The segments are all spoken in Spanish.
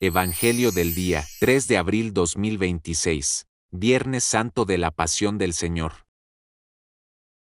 Evangelio del día 3 de abril 2026, Viernes Santo de la Pasión del Señor.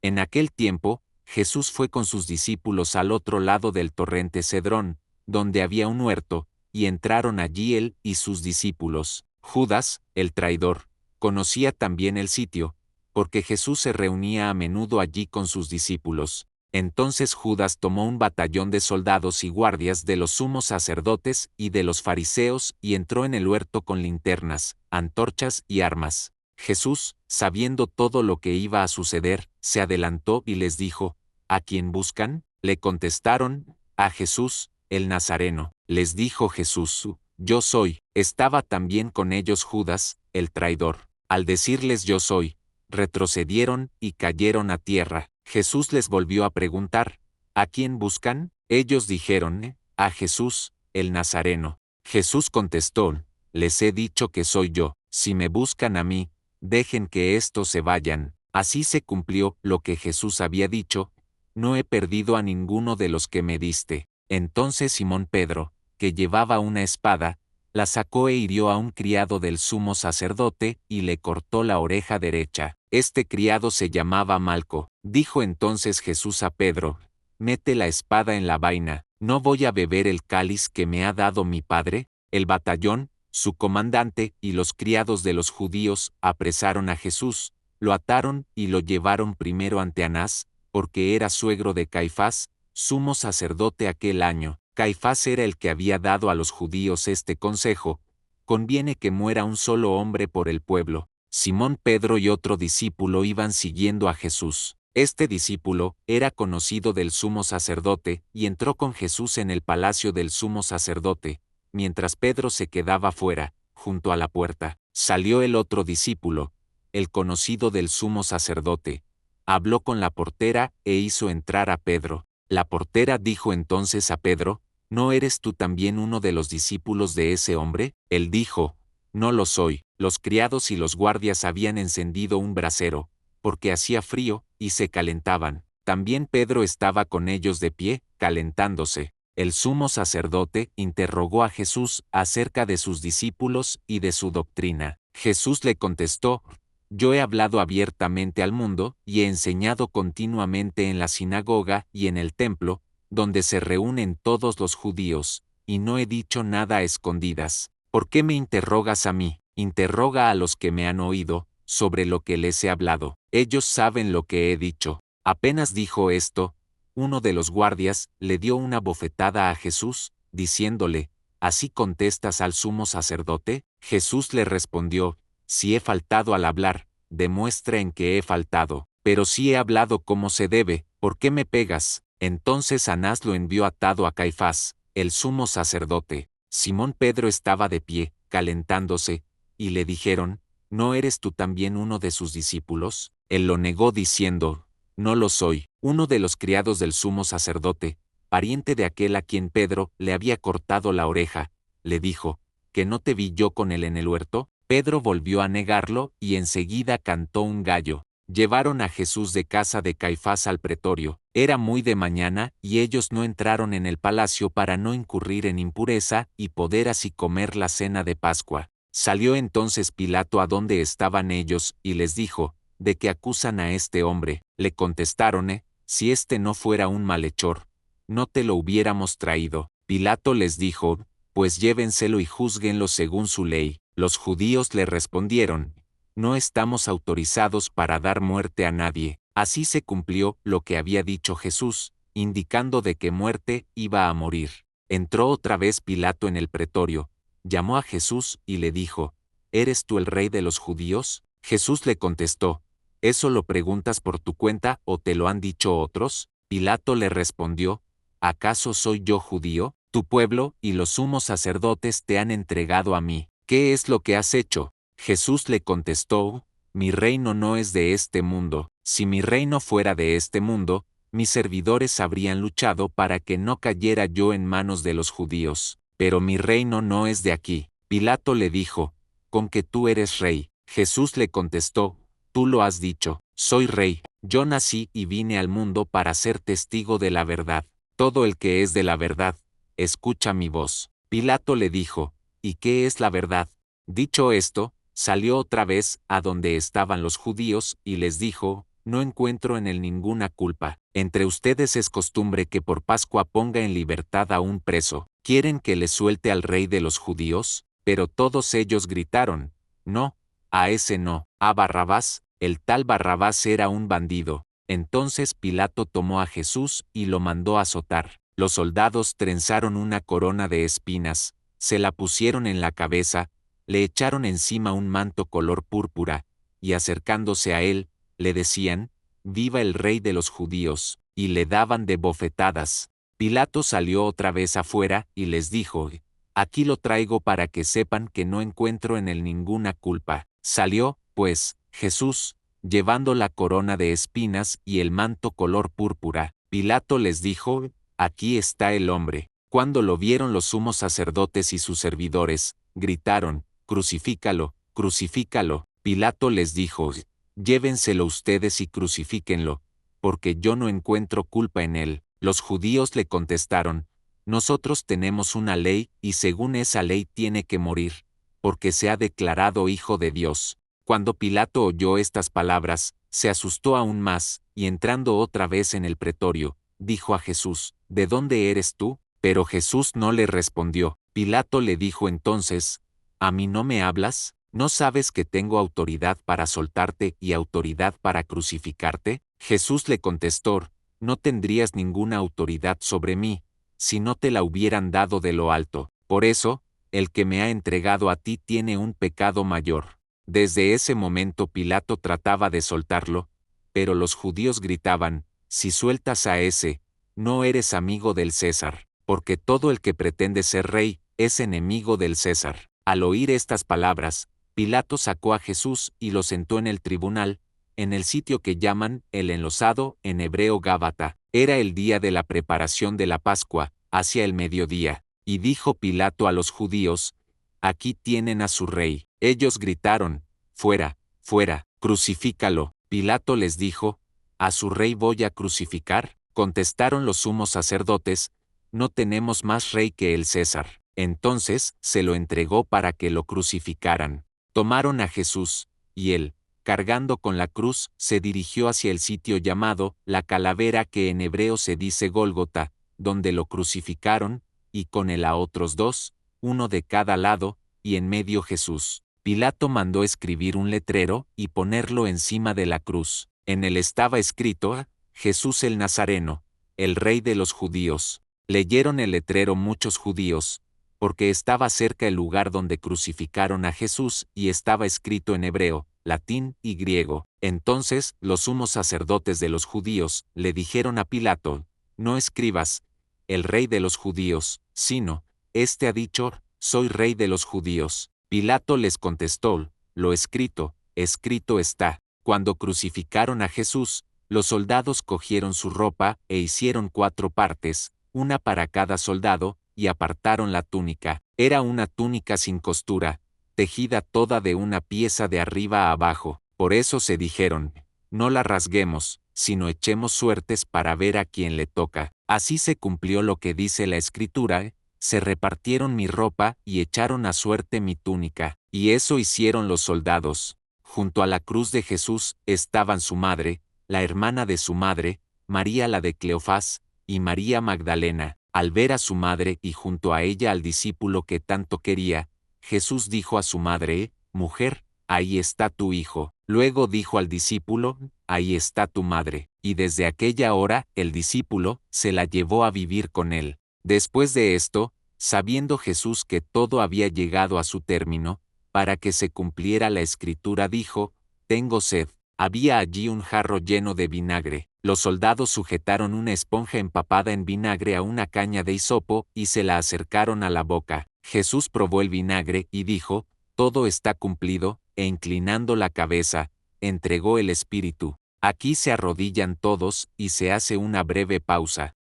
En aquel tiempo, Jesús fue con sus discípulos al otro lado del torrente Cedrón, donde había un huerto, y entraron allí él y sus discípulos. Judas, el traidor, conocía también el sitio, porque Jesús se reunía a menudo allí con sus discípulos. Entonces Judas tomó un batallón de soldados y guardias de los sumos sacerdotes y de los fariseos y entró en el huerto con linternas, antorchas y armas. Jesús, sabiendo todo lo que iba a suceder, se adelantó y les dijo, ¿a quién buscan? Le contestaron, a Jesús, el Nazareno. Les dijo Jesús, yo soy. Estaba también con ellos Judas, el traidor. Al decirles yo soy, retrocedieron y cayeron a tierra. Jesús les volvió a preguntar, ¿a quién buscan? Ellos dijeron, a Jesús, el Nazareno. Jesús contestó, les he dicho que soy yo. Si me buscan a mí, dejen que éstos se vayan. Así se cumplió lo que Jesús había dicho, no he perdido a ninguno de los que me diste. Entonces Simón Pedro, que llevaba una espada, la sacó e hirió a un criado del sumo sacerdote y le cortó la oreja derecha. Este criado se llamaba Malco. Dijo entonces Jesús a Pedro, mete la espada en la vaina, ¿no voy a beber el cáliz que me ha dado mi padre? El batallón, su comandante y los criados de los judíos apresaron a Jesús, lo ataron y lo llevaron primero ante Anás, porque era suegro de Caifás, sumo sacerdote aquel año. Caifás era el que había dado a los judíos este consejo, conviene que muera un solo hombre por el pueblo. Simón Pedro y otro discípulo iban siguiendo a Jesús. Este discípulo era conocido del sumo sacerdote y entró con Jesús en el palacio del sumo sacerdote, mientras Pedro se quedaba fuera, junto a la puerta. Salió el otro discípulo, el conocido del sumo sacerdote, habló con la portera e hizo entrar a Pedro. La portera dijo entonces a Pedro, ¿no eres tú también uno de los discípulos de ese hombre? Él dijo, no lo soy. Los criados y los guardias habían encendido un brasero, porque hacía frío, y se calentaban. También Pedro estaba con ellos de pie, calentándose. El sumo sacerdote interrogó a Jesús acerca de sus discípulos y de su doctrina. Jesús le contestó, yo he hablado abiertamente al mundo y he enseñado continuamente en la sinagoga y en el templo, donde se reúnen todos los judíos, y no he dicho nada a escondidas. ¿Por qué me interrogas a mí? Interroga a los que me han oído, sobre lo que les he hablado. Ellos saben lo que he dicho. Apenas dijo esto, uno de los guardias le dio una bofetada a Jesús, diciéndole, ¿así contestas al sumo sacerdote? Jesús le respondió, si he faltado al hablar, demuestra en que he faltado. Pero si he hablado como se debe, ¿por qué me pegas? Entonces Anás lo envió atado a Caifás, el sumo sacerdote. Simón Pedro estaba de pie, calentándose, y le dijeron, ¿no eres tú también uno de sus discípulos? Él lo negó diciendo, no lo soy. Uno de los criados del sumo sacerdote, pariente de aquel a quien Pedro le había cortado la oreja, le dijo, ¿que no te vi yo con él en el huerto? Pedro volvió a negarlo y enseguida cantó un gallo. Llevaron a Jesús de casa de Caifás al pretorio. Era muy de mañana y ellos no entraron en el palacio para no incurrir en impureza y poder así comer la cena de Pascua. Salió entonces Pilato a donde estaban ellos y les dijo, ¿de qué acusan a este hombre? Le contestaron, si este no fuera un malhechor, no te lo hubiéramos traído. Pilato les dijo, pues llévenselo y júzguenlo según su ley. Los judíos le respondieron, no estamos autorizados para dar muerte a nadie. Así se cumplió lo que había dicho Jesús, indicando de qué muerte iba a morir. Entró otra vez Pilato en el pretorio, llamó a Jesús y le dijo, ¿eres tú el rey de los judíos? Jesús le contestó, ¿eso lo preguntas por tu cuenta o te lo han dicho otros? Pilato le respondió, ¿acaso soy yo judío? Tu pueblo y los sumos sacerdotes te han entregado a mí. ¿Qué es lo que has hecho? Jesús le contestó, mi reino no es de este mundo. Si mi reino fuera de este mundo, mis servidores habrían luchado para que no cayera yo en manos de los judíos. Pero mi reino no es de aquí. Pilato le dijo, ¿con que tú eres rey? Jesús le contestó, tú lo has dicho, soy rey. Yo nací y vine al mundo para ser testigo de la verdad. Todo el que es de la verdad, escucha mi voz. Pilato le dijo, ¿Y qué es la verdad? Dicho esto, salió otra vez a donde estaban los judíos y les dijo, no encuentro en él ninguna culpa. Entre ustedes es costumbre que por Pascua ponga en libertad a un preso. ¿Quieren que le suelte al rey de los judíos? Pero todos ellos gritaron, no, a ese no, a Barrabás. El tal Barrabás era un bandido. Entonces Pilato tomó a Jesús y lo mandó azotar. Los soldados trenzaron una corona de espinas, se la pusieron en la cabeza, le echaron encima un manto color púrpura, y acercándose a él, le decían, «Viva el rey de los judíos», y le daban de bofetadas. Pilato salió otra vez afuera y les dijo, «Aquí lo traigo para que sepan que no encuentro en él ninguna culpa». Salió, pues, Jesús, llevando la corona de espinas y el manto color púrpura. Pilato les dijo, «Aquí está el hombre». Cuando lo vieron los sumos sacerdotes y sus servidores, gritaron, «Crucifícalo, crucifícalo». Pilato les dijo, «Llévenselo ustedes y crucifíquenlo, porque yo no encuentro culpa en él». Los judíos le contestaron, «Nosotros tenemos una ley y según esa ley tiene que morir, porque se ha declarado hijo de Dios». Cuando Pilato oyó estas palabras, se asustó aún más, y entrando otra vez en el pretorio, dijo a Jesús, «¿De dónde eres tú?». Pero Jesús no le respondió. Pilato le dijo entonces, «¿A mí no me hablas? ¿No sabes que tengo autoridad para soltarte y autoridad para crucificarte?». Jesús le contestó, «No tendrías ninguna autoridad sobre mí, si no te la hubieran dado de lo alto. Por eso, el que me ha entregado a ti tiene un pecado mayor». Desde ese momento Pilato trataba de soltarlo, pero los judíos gritaban, «Si sueltas a ese, no eres amigo del César, porque todo el que pretende ser rey es enemigo del César». Al oír estas palabras, Pilato sacó a Jesús y lo sentó en el tribunal, en el sitio que llaman el enlosado, en hebreo Gábata. Era el día de la preparación de la Pascua, hacia el mediodía, y dijo Pilato a los judíos, «Aquí tienen a su rey». Ellos gritaron, «Fuera, fuera, crucifícalo». Pilato les dijo, «¿A su rey voy a crucificar?». Contestaron los sumos sacerdotes, «No tenemos más rey que el César». Entonces se lo entregó para que lo crucificaran. Tomaron a Jesús, y él, cargando con la cruz, se dirigió hacia el sitio llamado la calavera, que en hebreo se dice Gólgota, donde lo crucificaron, y con él a otros dos, uno de cada lado, y en medio Jesús. Pilato mandó escribir un letrero y ponerlo encima de la cruz. En él estaba escrito, «Jesús el Nazareno, el rey de los judíos». Leyeron el letrero muchos judíos, porque estaba cerca el lugar donde crucificaron a Jesús y estaba escrito en hebreo, latín y griego. Entonces los sumos sacerdotes de los judíos le dijeron a Pilato, «No escribas, el rey de los judíos, sino, este ha dicho, soy rey de los judíos». Pilato les contestó, «Lo escrito, escrito está». Cuando crucificaron a Jesús, los soldados cogieron su ropa e hicieron 4 partes, una para cada soldado, y apartaron la túnica. Era una túnica sin costura, tejida toda de una pieza de arriba a abajo. Por eso se dijeron, «No la rasguemos, sino echemos suertes para ver a quién le toca». Así se cumplió lo que dice la Escritura, «Se repartieron mi ropa y echaron a suerte mi túnica». Y eso hicieron los soldados. Junto a la cruz de Jesús estaban su madre, la hermana de su madre, María la de Cleofás, y María Magdalena. Al ver a su madre y junto a ella al discípulo que tanto quería, Jesús dijo a su madre, «Mujer, ahí está tu hijo». Luego dijo al discípulo, «Ahí está tu madre». Y desde aquella hora el discípulo se la llevó a vivir con él. Después de esto, sabiendo Jesús que todo había llegado a su término, para que se cumpliera la Escritura dijo, «Tengo sed». Había allí un jarro lleno de vinagre. Los soldados sujetaron una esponja empapada en vinagre a una caña de hisopo y se la acercaron a la boca. Jesús probó el vinagre y dijo, «Todo está cumplido», e inclinando la cabeza, entregó el espíritu. Aquí se arrodillan todos y se hace una breve pausa.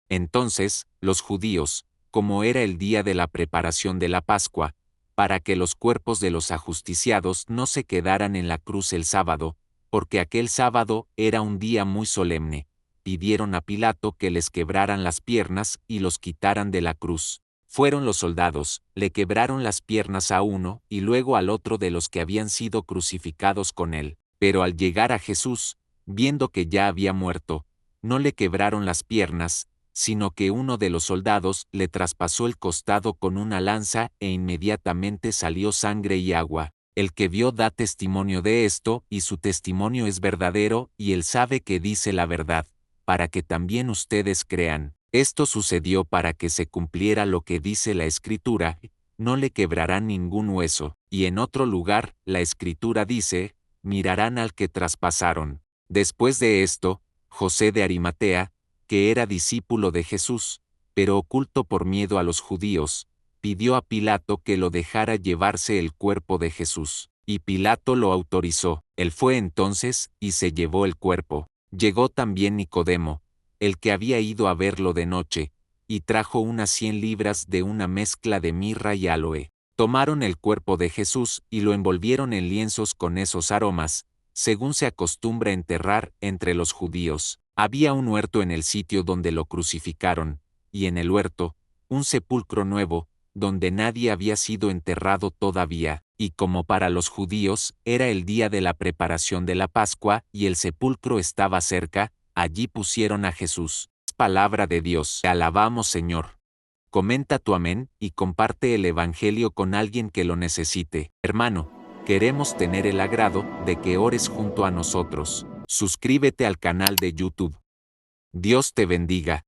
Entonces, los judíos, como era el día de la preparación de la Pascua, para que los cuerpos de los ajusticiados no se quedaran en la cruz el sábado, porque aquel sábado era un día muy solemne, pidieron a Pilato que les quebraran las piernas y los quitaran de la cruz. Fueron los soldados, le quebraron las piernas a uno y luego al otro de los que habían sido crucificados con él. Pero al llegar a Jesús, viendo que ya había muerto, no le quebraron las piernas, sino que uno de los soldados le traspasó el costado con una lanza e inmediatamente salió sangre y agua. El que vio da testimonio de esto, y su testimonio es verdadero, y él sabe que dice la verdad, para que también ustedes crean. Esto sucedió para que se cumpliera lo que dice la Escritura, no le quebrarán ningún hueso. Y en otro lugar, la Escritura dice, mirarán al que traspasaron. Después de esto, José de Arimatea, que era discípulo de Jesús, pero oculto por miedo a los judíos, pidió a Pilato que lo dejara llevarse el cuerpo de Jesús. Y Pilato lo autorizó. Él fue entonces, y se llevó el cuerpo. Llegó también Nicodemo, el que había ido a verlo de noche, y trajo unas 100 libras de una mezcla de mirra y aloe. Tomaron el cuerpo de Jesús y lo envolvieron en lienzos con esos aromas, según se acostumbra enterrar entre los judíos. Había un huerto en el sitio donde lo crucificaron, y en el huerto, un sepulcro nuevo, donde nadie había sido enterrado todavía, y como para los judíos era el día de la preparación de la Pascua y el sepulcro estaba cerca, allí pusieron a Jesús. Palabra de Dios. Te alabamos, Señor. Comenta tu amén y comparte el Evangelio con alguien que lo necesite. Hermano, queremos tener el agrado de que ores junto a nosotros. Suscríbete al canal de YouTube. Dios te bendiga.